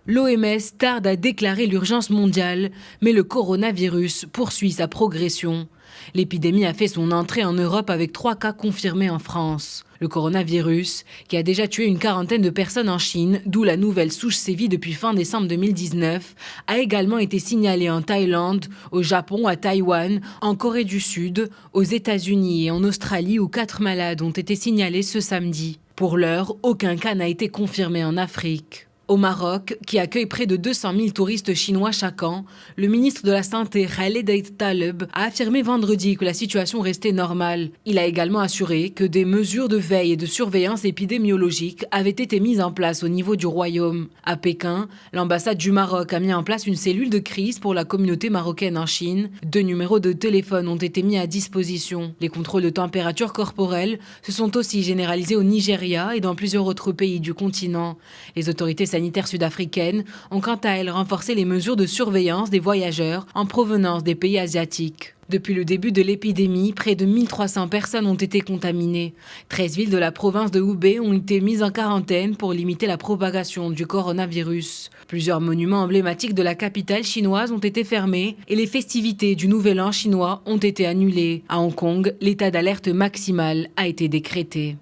L'OMS tarde à déclarer l'urgence mondiale, mais le coronavirus poursuit sa progression. L'épidémie a fait son entrée en Europe avec 3 cas confirmés en France. Le coronavirus, qui a déjà tué une quarantaine de personnes en Chine, d'où la nouvelle souche sévit depuis fin décembre 2019, a également été signalé en Thaïlande, au Japon, à Taïwan, en Corée du Sud, aux États-Unis et en Australie où 4 malades ont été signalés ce samedi. Pour l'heure, aucun cas n'a été confirmé en Afrique. Au Maroc, qui accueille près de 200 000 touristes chinois chaque an, le ministre de la Santé, Khaled Taleb, a affirmé vendredi que la situation restait normale. Il a également assuré que des mesures de veille et de surveillance épidémiologique avaient été mises en place au niveau du royaume. À Pékin, l'ambassade du Maroc a mis en place une cellule de crise pour la communauté marocaine en Chine. 2 numéros de téléphone ont été mis à disposition. Les contrôles de température corporelle se sont aussi généralisés au Nigeria et dans plusieurs autres pays du continent. Les autorités sanitaires sud-africaines ont quant à elles renforcé les mesures de surveillance des voyageurs en provenance des pays asiatiques. Depuis le début de l'épidémie, près de 1300 personnes ont été contaminées. 13 villes de la province de Hubei ont été mises en quarantaine pour limiter la propagation du coronavirus. Plusieurs monuments emblématiques de la capitale chinoise ont été fermés et les festivités du Nouvel An chinois ont été annulées. À Hong Kong, l'état d'alerte maximal a été décrété.